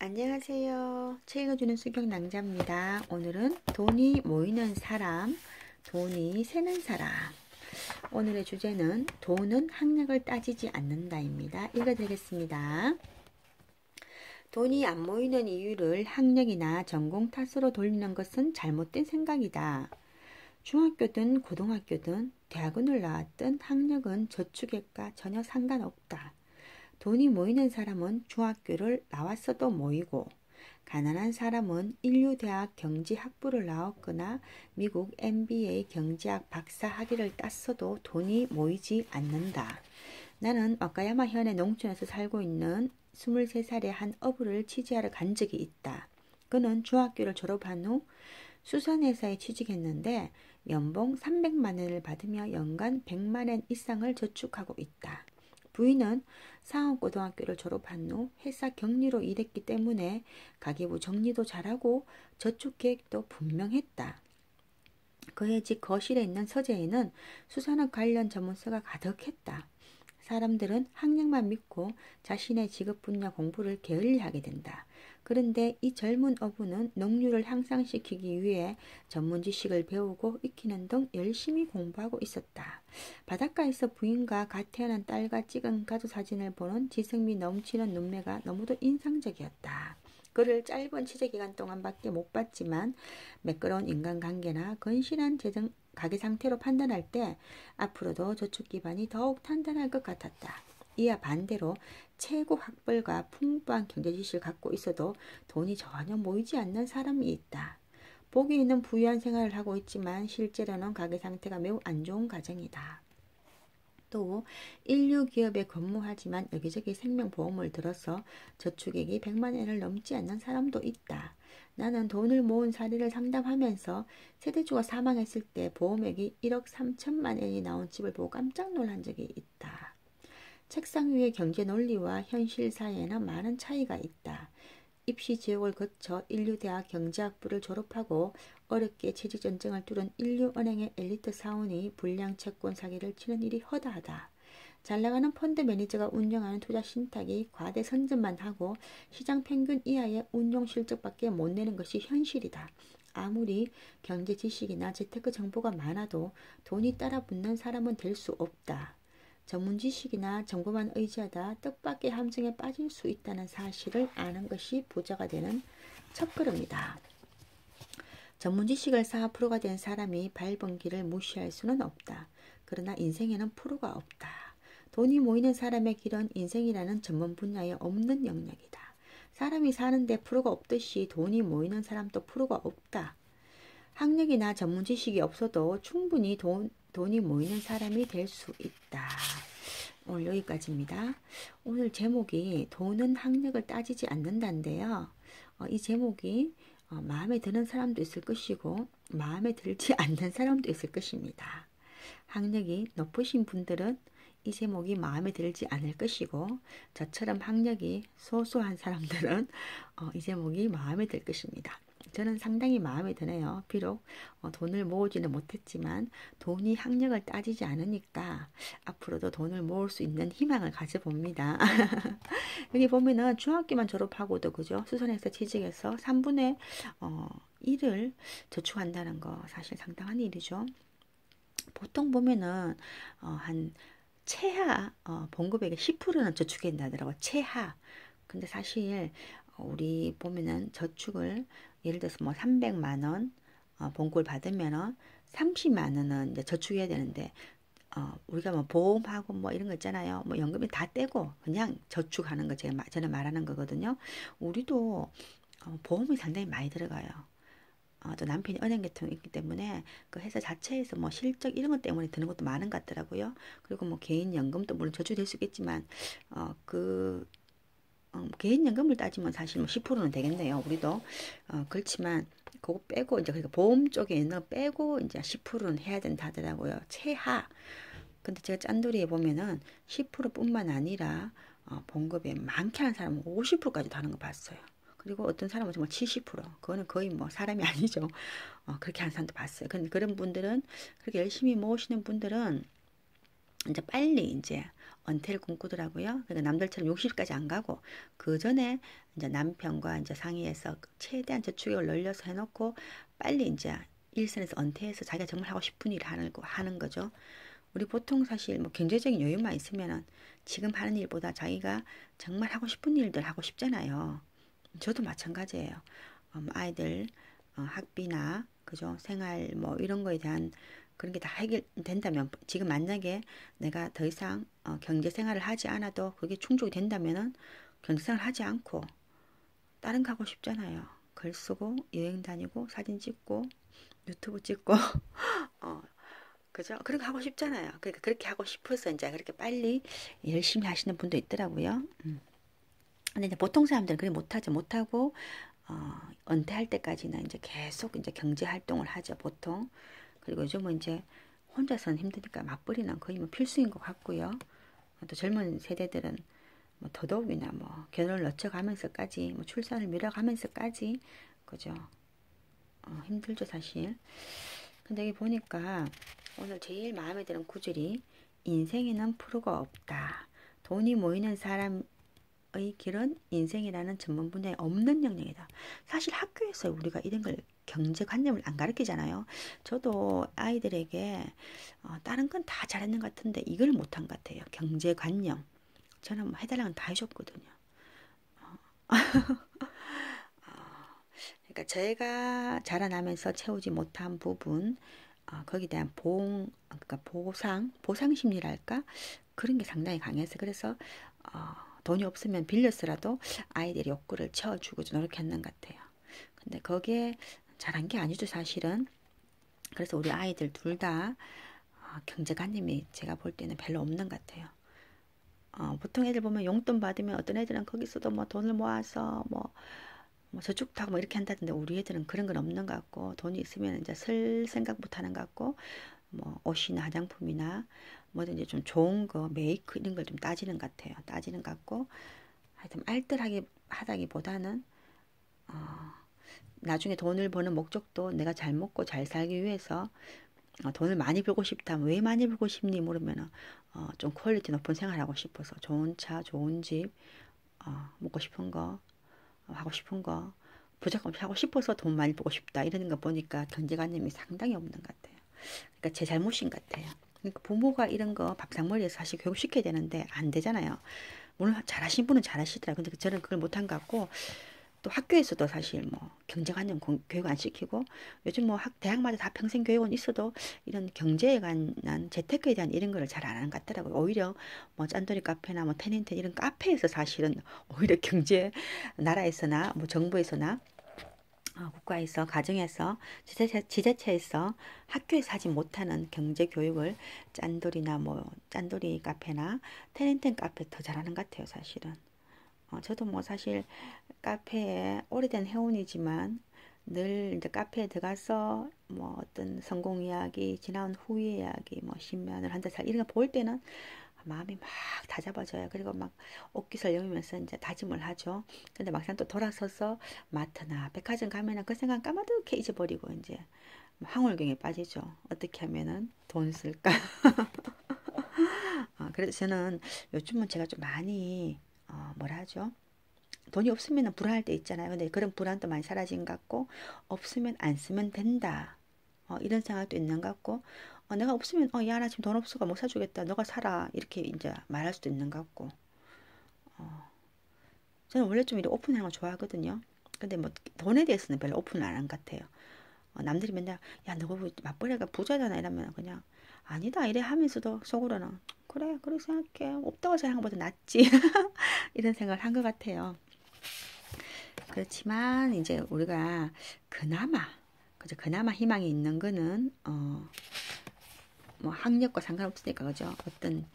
안녕하세요. 책 읽어주는 수경 낭자입니다. 오늘은 돈이 모이는 사람, 돈이 새는 사람. 오늘의 주제는 돈은 학력을 따지지 않는다입니다. 읽어드리겠습니다. 돈이 안 모이는 이유를 학력이나 전공 탓으로 돌리는 것은 잘못된 생각이다. 중학교든 고등학교든 대학원을 나왔든 학력은 저축액과 전혀 상관없다. 돈이 모이는 사람은 중학교를 나왔어도 모이고, 가난한 사람은 인류대학 경제학부를 나왔거나 미국 MBA 경제학 박사 학위를 땄어도 돈이 모이지 않는다. 나는 와카야마 현의 농촌에서 살고 있는 23살의 한 어부를 취재하러 간 적이 있다. 그는 중학교를 졸업한 후 수산회사에 취직했는데 연봉 300만 원을 받으며 연간 100만 원 이상을 저축하고 있다. 부인은 상업고등학교를 졸업한 후 회사 격리로 일했기 때문에 가계부 정리도 잘하고 저축 계획도 분명했다. 그의 집 거실에 있는 서재에는 수산업 관련 전문서가 가득했다. 사람들은 학력만 믿고 자신의 직업 분야 공부를 게을리하게 된다. 그런데 이 젊은 어부는 능률을 향상시키기 위해 전문 지식을 배우고 익히는 등 열심히 공부하고 있었다. 바닷가에서 부인과 갓 태어난 딸과 찍은 가족 사진을 보는 지성미 넘치는 눈매가 너무도 인상적이었다. 그를 짧은 취재 기간 동안밖에 못 봤지만 매끄러운 인간관계나 건실한 재정 가계 상태로 판단할 때 앞으로도 저축 기반이 더욱 탄탄할 것 같았다. 이와 반대로 최고 학벌과 풍부한 경제 지식을 갖고 있어도 돈이 전혀 모이지 않는 사람이 있다. 보기에는 부유한 생활을 하고 있지만 실제로는 가계 상태가 매우 안 좋은 가정이다. 또 인류 기업에 근무하지만 여기저기 생명보험을 들어서 저축액이 100만 원을 넘지 않는 사람도 있다. 나는 돈을 모은 사례를 상담하면서 세대주가 사망했을 때 보험액이 1억 3천만 원이 나온 집을 보고 깜짝 놀란 적이 있다. 책상 위의 경제 논리와 현실 사이에는 많은 차이가 있다. 입시 지옥을 거쳐 인류대학 경제학부를 졸업하고 어렵게 취직전쟁을 뚫은 인류은행의 엘리트 사원이 불량 채권 사기를 치는 일이 허다하다. 잘나가는 펀드 매니저가 운영하는 투자 신탁이 과대 선점만 하고 시장 평균 이하의 운용 실적밖에 못 내는 것이 현실이다. 아무리 경제 지식이나 재테크 정보가 많아도 돈이 따라붙는 사람은 될 수 없다. 전문 지식이나 정보만 의지하다 뜻밖의 함정에 빠질 수 있다는 사실을 아는 것이 부자가 되는 첫걸음이다. 전문 지식을 쌓아 프로가 된 사람이 밟은 길을 무시할 수는 없다. 그러나 인생에는 프로가 없다. 돈이 모이는 사람의 길은 인생이라는 전문 분야에 없는 영역이다. 사람이 사는데 프로가 없듯이 돈이 모이는 사람도 프로가 없다. 학력이나 전문 지식이 없어도 충분히 돈이 모이는 사람이 될 수 있다. 오늘 여기까지입니다. 오늘 제목이 돈은 학력을 따지지 않는다인데요. 이 제목이 마음에 드는 사람도 있을 것이고 마음에 들지 않는 사람도 있을 것입니다. 학력이 높으신 분들은 이 제목이 마음에 들지 않을 것이고 저처럼 학력이 소소한 사람들은 이 제목이 마음에 들 것입니다. 저는 상당히 마음에 드네요. 비록 돈을 모으지는 못했지만 돈이 학력을 따지지 않으니까 앞으로도 돈을 모을 수 있는 희망을 가져봅니다. 여기 보면은 중학교만 졸업하고도 그죠? 수선에서 취직해서 3분의 1을 저축한다는 거 사실 상당한 일이죠. 보통 보면은 한 최하 봉급액의 10%는 저축한다더라고요. 최하. 근데 사실 우리 보면은 저축을 예를 들어서 뭐 300만 원 봉급을 받으면은 30만 원은 이제 저축해야 되는데 우리가 뭐 보험하고 뭐 이런 거 있잖아요. 뭐 연금이 다 떼고 그냥 저축하는 거 저는 말하는 거거든요. 우리도 보험이 상당히 많이 들어가요. 또 남편이 은행 계통이 있기 때문에 그 회사 자체에서 뭐 실적 이런 것 때문에 드는 것도 많은 것 같더라고요. 그리고 뭐 개인연금도 물론 저축될 수 있겠지만 개인연금을 따지면 사실 뭐 10%는 되겠네요. 우리도 그렇지만 그거 빼고 이제 그러니까 보험 쪽에 있는 거 빼고 이제 10%는 해야 된다 하더라고요. 최하. 근데 제가 짠돌이에 보면은 10%뿐만 아니라 봉급에 많게 하는 사람은 50%까지도 하는 거 봤어요. 그리고 어떤 사람은 정말 70%. 그거는 거의 뭐 사람이 아니죠. 그렇게 하는 사람도 봤어요. 근데 그런 분들은 그렇게 열심히 모으시는 분들은 이제 빨리 이제 은퇴를 꿈꾸더라고요. 그러니까 남들처럼 60까지 안 가고 그 전에 이제 남편과 이제 상의해서 최대한 저축액을 늘려서 해놓고 빨리 이제 일선에서 은퇴해서 자기가 정말 하고 싶은 일을 하는 거죠. 우리 보통 사실 뭐 경제적인 여유만 있으면은 지금 하는 일보다 자기가 정말 하고 싶은 일들 하고 싶잖아요. 저도 마찬가지예요. 아이들 학비나 그죠 생활 뭐 이런 거에 대한 그런 게 다 해결된다면 지금 만약에 내가 더 이상 경제 생활을 하지 않아도 그게 충족이 된다면은 경제 생활 하지 않고 다른 거 하고 싶잖아요. 글 쓰고 여행 다니고 사진 찍고 유튜브 찍고 어, 그죠? 그런 거 하고 싶잖아요. 그러니까 그렇게 하고 싶어서 이제 그렇게 빨리 열심히 하시는 분도 있더라고요. 근데 이제 보통 사람들은 그렇게 못하죠. 못하고 은퇴할 때까지는 이제 계속 이제 경제 활동을 하죠. 보통. 그리고 요즘은 이제 혼자서는 힘드니까 맞벌이는 거의 뭐 필수인 것 같고요. 또 젊은 세대들은 뭐 더더욱이나 뭐 결혼을 늦춰가면서까지 뭐 출산을 미뤄가면서까지 그죠. 힘들죠 사실. 근데 여기 보니까 오늘 제일 마음에 드는 구절이 인생에는 프로가 없다. 돈이 모이는 사람의 길은 인생이라는 전문 분야에 없는 영역이다. 사실 학교에서 우리가 이런 걸 경제관념을 안 가르치잖아요. 저도 아이들에게 다른 건 다 잘했는 것 같은데 이걸 못한 것 같아요. 경제관념. 저는 뭐 해달라는 다 해줬거든요. 그러니까 제가 자라나면서 채우지 못한 부분, 거기에 대한 그러니까 보상 심리랄까? 그런 게 상당히 강해서 그래서 돈이 없으면 빌려서라도 아이들의 욕구를 채워주고 노력했는 것 같아요. 근데 거기에 잘한 게 아니죠, 사실은. 그래서 우리 아이들 둘 다 경제관념이 제가 볼 때는 별로 없는 것 같아요. 보통 애들 보면 용돈 받으면 어떤 애들은 거기서도 뭐 돈을 모아서 뭐 저축도 하고 뭐 이렇게 한다던데 우리 애들은 그런 건 없는 것 같고 돈이 있으면 이제 쓸 생각 못 하는 것 같고 뭐 옷이나 화장품이나 뭐든지 좀 좋은 거 메이크 이런 걸 좀 따지는 것 같아요. 따지는 것 같고 하여튼 알뜰하게 하다기보다는 나중에 돈을 버는 목적도 내가 잘 먹고 잘 살기 위해서 돈을 많이 벌고 싶다면 왜 많이 벌고 싶니 물으면 좀 퀄리티 높은 생활하고 싶어서 좋은 차, 좋은 집, 먹고 싶은 거, 하고 싶은 거 부족없이 하고 싶어서 돈 많이 벌고 싶다 이러는 거 보니까 경제관념이 상당히 없는 것 같아요. 그러니까 제 잘못인 것 같아요. 그러니까 부모가 이런 거 밥상머리에서 사실 교육시켜야 되는데 안 되잖아요. 물론 잘하신 분은 잘하시더라고요. 근데 저는 그걸 못한 것 같고 또 학교에서도 사실 뭐 경제관념 교육 안 시키고 요즘 뭐 대학마다 다 평생 교육은 있어도 이런 경제에 관한 재테크에 대한 이런 거를 잘 안 하는 것 같더라고요. 오히려 뭐 짠돌이 카페나 뭐 텐인텐 이런 카페에서 사실은 오히려 경제 나라에서나 뭐 정부에서나 국가에서 가정에서 지자체에서 학교에서 하지 못하는 경제 교육을 짠돌이나 뭐 짠돌이 카페나 텐인텐 카페 더 잘하는 것 같아요 사실은. 저도 뭐 사실 카페에 오래된 회원이지만 늘 이제 카페에 들어가서 뭐 어떤 성공 이야기, 지나온 후의 이야기, 뭐 신면을 한달 살 이런 거 볼 때는 마음이 막 다잡아져요. 그리고 막 옷깃을 여미면서 이제 다짐을 하죠. 근데 막상 또 돌아서서 마트나 백화점 가면은 그 생각 까마득히 잊어버리고 이제 황홀경에 빠지죠. 어떻게 하면은 돈 쓸까? 그래서 저는 요즘은 제가 좀 많이 뭐라 하죠? 돈이 없으면 불안할 때 있잖아요. 근데 그런 불안도 많이 사라진 것 같고 없으면 안 쓰면 된다. 이런 생각도 있는 것 같고 내가 없으면 야 나 지금 돈 없어가 못 사주겠다. 너가 사라. 이렇게 이제 말할 수도 있는 것 같고 저는 원래 좀 이렇게 오픈하는 거 좋아하거든요. 근데 뭐 돈에 대해서는 별로 오픈을 안 한 것 같아요. 남들이 맨날 야 너가 맞벌이가 부자잖아 이러면 그냥 아니다 이래 하면서도 속으로는 그래 그렇게 생각해 없다고 생각하는 것보다 낫지 이런 생각을 한 것 같아요. 그렇지만 이제 우리가 그나마 그죠 그나마 희망이 있는 거는 뭐 학력과 상관없으니까 그죠 어떤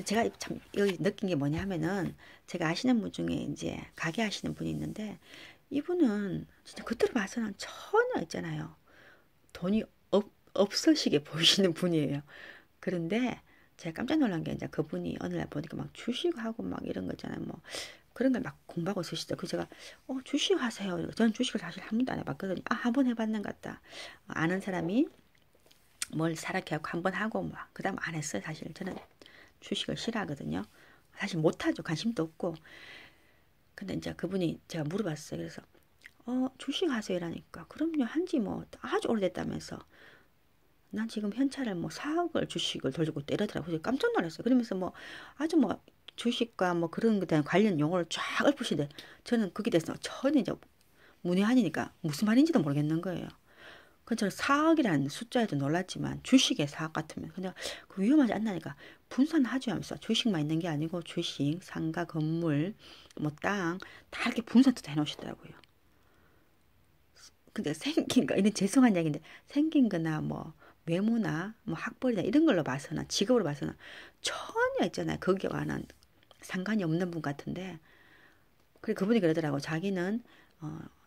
제가 참 여기 느낀 게 뭐냐 하면은 제가 아시는 분 중에 이제 가게 하시는 분이 있는데 이분은 진짜 겉으로 봐서는 전혀 있잖아요 돈이 없으시게 보이시는 분이에요. 그런데 제가 깜짝 놀란 게 이제 그분이 어느 날 보니까 막 주식하고 막 이런 거 있잖아요. 뭐 그런 걸 막 공부하고 있으시죠. 그래서 제가 주식 하세요. 저는 주식을 사실 한 번도 안 해봤거든요. 한 번 해봤는 것 같다. 아는 사람이 뭘 사라 해갖고 한 번 하고 막 그다음 안 했어요. 사실 저는 주식을 싫어하거든요. 사실 못하죠. 관심도 없고. 근데 이제 그분이 제가 물어봤어요. 그래서 주식 하세요 이라니까. 그럼요. 한지 뭐 아주 오래됐다면서. 난 지금 현찰을 뭐 4억을 주식을 돌리고 있다 이러더라고요. 깜짝 놀랐어요. 그러면서 뭐 아주 뭐 주식과 뭐 그런 것에 대한 관련 용어를 쫙 읊으시는데 저는 거기에 대해서 전혀 이제 문외한이니까 무슨 말인지도 모르겠는 거예요. 그 저는 4억이라는 숫자에도 놀랐지만 주식의 4억 같으면 그냥 그 위험하지 않나니까 분산하죠 하면서 주식만 있는 게 아니고 주식, 상가, 건물, 뭐 땅 다 이렇게 분산도 해놓으시더라고요. 근데 생긴 거 이런 죄송한 이야기인데 생긴 거나 뭐 외모나 뭐 학벌이나 이런 걸로 봐서는 직업으로 봐서는 전혀 있잖아요. 거기에 관한 상관이 없는 분 같은데 그래 그분이 그러더라고. 자기는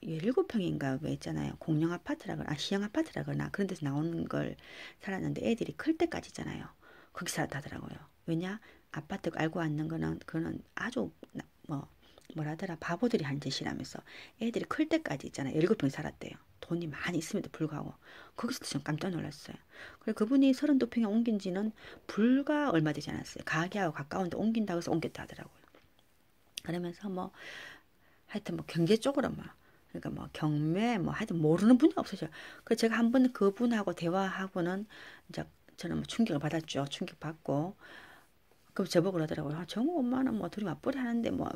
17평인가 왜 있잖아요. 공영 아파트라거나 시형 아파트라거나 그런 데서 나오는 걸 살았는데 애들이 클 때까지잖아요. 거기 살았다더라고요. 왜냐 아파트 알고 앉는 거는 그거는 아주 뭐 뭐라더라 바보들이 한 짓이라면서 애들이 클 때까지 있잖아요. 17평 살았대요. 돈이 많이 있음에도 불구하고 거기서 좀 깜짝 놀랐어요. 그리고 그분이 32평에 옮긴 지는 불과 얼마 되지 않았어요. 가게하고 가까운데 옮긴다고 해서 옮겼다 하더라고요. 그러면서 뭐 하여튼 뭐 경제 쪽으로 막 그러니까 뭐 경매 뭐 하여튼 모르는 분이 없어져요. 그래서 제가 한 번 그분하고 대화하고는 이제 저는 뭐 충격을 받았죠. 충격받고 그럼 저보고 그러더라고요. 아, 정우 엄마는 뭐 둘이 맞벌이 하는데 뭐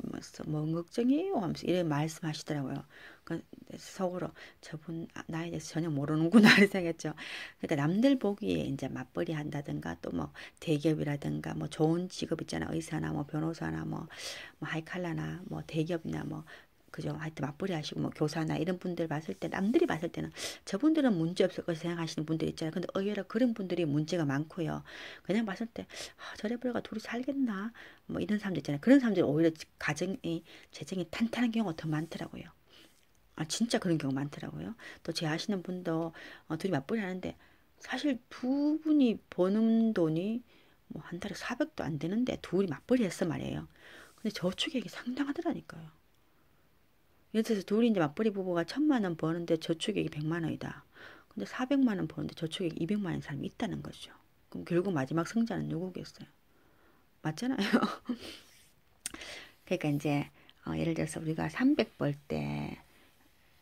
걱정이에요 하면서 이런 말씀하시더라고요. 그 속으로 저분 나에 대해서 전혀 모르는구나 이렇게 생각했죠. 그러니까 남들 보기에 이제 맞벌이 한다든가 또 뭐 대기업이라든가 뭐 좋은 직업 있잖아 의사나 뭐 변호사나 뭐 하이칼라나 뭐 대기업이나 뭐 그죠. 하여튼 맞벌이 하시고 뭐 교사나 이런 분들 봤을 때 남들이 봤을 때는 저분들은 문제 없을 것을 생각하시는 분들 있잖아요. 근데 의외로 그런 분들이 문제가 많고요. 그냥 봤을 때 저래버려가 둘이 살겠나 뭐 이런 사람들 있잖아요. 그런 사람들이 오히려 가정이 재정이 탄탄한 경우가 더 많더라고요. 아 진짜 그런 경우 많더라고요. 또 제 아시는 분도 둘이 맞벌이 하는데 사실 두 분이 버는 돈이 뭐 한 달에 400도 안 되는데 둘이 맞벌이 했어 말이에요. 근데 저축액이 상당하더라니까요. 예를 들어서 둘이 이제 맞벌이 부부가 1,000만 원 버는데 저축액이 100만 원이다. 근데 400만 원 버는데 저축액이 200만 원인 사람이 있다는 거죠. 그럼 결국 마지막 승자는 누구겠어요? 맞잖아요. 그러니까 이제 예를 들어서 우리가 300 벌 때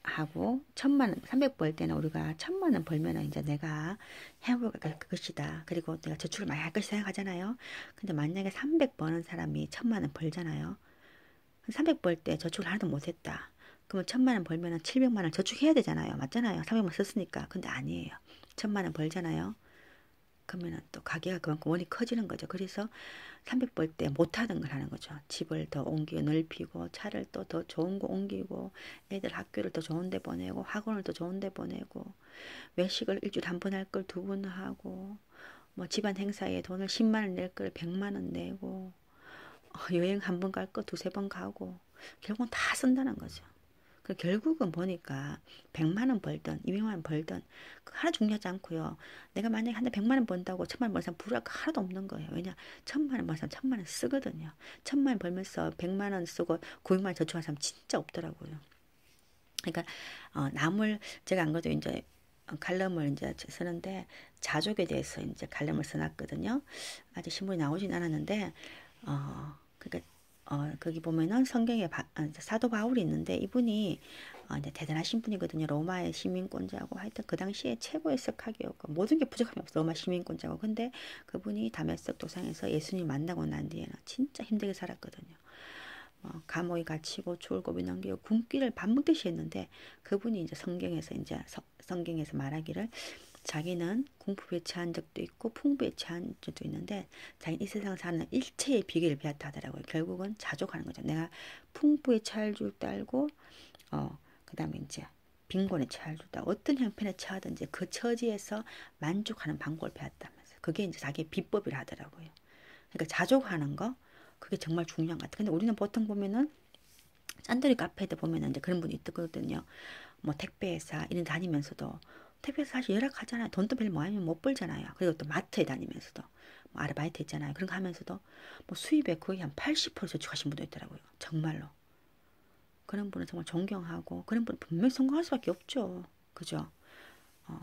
하고 1,000만 원, 300 벌 때는 우리가 1,000만 원 벌면은 이제 내가 해볼 것이다. 그리고 내가 저축을 많이 할 것이 생각하잖아요. 근데 만약에 300 버는 사람이 1,000만 원 벌잖아요. 300 벌 때 저축을 하나도 못했다. 그러면 1,000만 원 벌면은 700만 원 저축해야 되잖아요. 맞잖아요. 300만 썼으니까. 근데 아니에요. 1,000만 원 벌잖아요. 그러면은 또 가게가 그만큼 원이 커지는 거죠. 그래서 300 벌 때 못하던 걸 하는 거죠. 집을 더 옮기고 넓히고 차를 또 더 좋은 거 옮기고 애들 학교를 더 좋은 데 보내고 학원을 더 좋은 데 보내고 외식을 일주일에 한 번 할 걸 두 번 하고 뭐 집안 행사에 돈을 10만 원 낼 걸 100만 원 내고 여행 한 번 갈 거 두세 번 가고 결국은 다 쓴다는 거죠. 그 결국은 보니까 100만 원 벌든 200만 원 벌든 하나 중요하지 않고요. 내가 만약에 한 달 100만 원 번다고 1,000만 원 벌면 부러울 거 하나도 없는 거예요. 왜냐 1,000만 원 벌면 1,000만 원 쓰거든요. 1,000만 원 벌면서 100만 원 쓰고 900만 원 저축한 사람 진짜 없더라고요. 그러니까 남을 제가 안 그래도 이제 칼럼을 이제 쓰는데 자족에 대해서 이제 칼럼을 써놨거든요. 아직 신문이 나오진 않았는데 그러니까 거기 보면은 성경에 사도 바울이 있는데 이분이 이제 대단하신 분이거든요. 로마의 시민권자고 하여튼 그 당시에 최고의 석학이었고 모든 게 부족함이 없어. 로마 시민권자고 근데 그분이 다메섹 도상에서 예수님 만나고 난 뒤에는 진짜 힘들게 살았거든요. 감옥에 갇히고 죽을 고비 넘기고 굶기를 밥 먹듯이 했는데 그분이 이제 성경에서 말하기를 자기는 궁핍에 처한 적도 있고 풍부에 처한 적도 있는데 자기는 이 세상 사는 일체의 비결을 배웠다 하더라고요. 결국은 자족하는 거죠. 내가 풍부에 처할 줄도 알고 그다음에 이제 빈곤에 처할 줄도 알고 어떤 형편에 처하든지 그 처지에서 만족하는 방법을 배웠다면서요. 그게 이제 자기의 비법이라 하더라고요. 그러니까 자족하는 거 그게 정말 중요한 것 같아요. 근데 우리는 보통 보면은 짠돌이 카페에도 보면은 이제 그런 분이 있거든요. 뭐 택배회사 이런 다니면서도 택배회사 사실 열악하잖아요. 돈도 별로 많이 못 벌잖아요. 그리고 또 마트에 다니면서도 뭐 아르바이트 있잖아요. 그런 거 하면서도 뭐 수입의 거의 한 80% 저축하신 분도 있더라고요. 정말로. 그런 분은 정말 존경하고 그런 분은 분명히 성공할 수밖에 없죠. 그죠?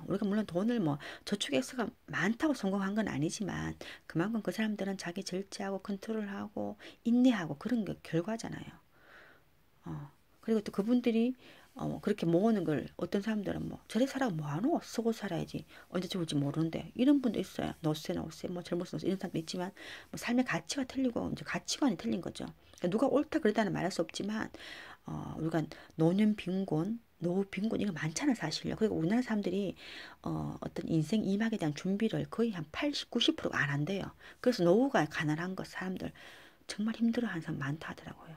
우리가 물론 돈을 뭐 저축 액수가 많다고 성공한 건 아니지만 그만큼 그 사람들은 자기 절제하고 컨트롤하고 인내하고 그런 게 결과잖아요. 그리고 또 그분들이 그렇게 모으는 걸 어떤 사람들은 뭐 저래 살아가 뭐하노? 쓰고 살아야지. 언제 죽을지 모르는데 이런 분도 있어요. 노쇠나 오쇠 뭐 젊었어 이런 사람도 있지만 뭐 삶의 가치가 틀리고 이제 가치관이 틀린 거죠. 그러니까 누가 옳다 그러다는 말할 수 없지만 우리가 노년 빈곤 노후 빈곤 이거 많잖아 사실요. 그리고 우리나라 사람들이 어떤 인생 이막에 대한 준비를 거의 한 80, 90%가 안 한대요. 그래서 노후가 가난한 것 사람들 정말 힘들어하는 사람 많다 하더라고요.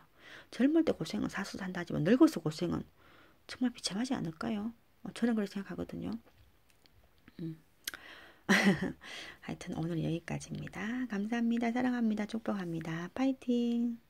젊을 때 고생은 사서 산다 하지만 늙어서 고생은 정말 비참하지 않을까요? 저는 그렇게 생각하거든요. 음. 하여튼 오늘 여기까지입니다. 감사합니다. 사랑합니다. 축복합니다. 파이팅!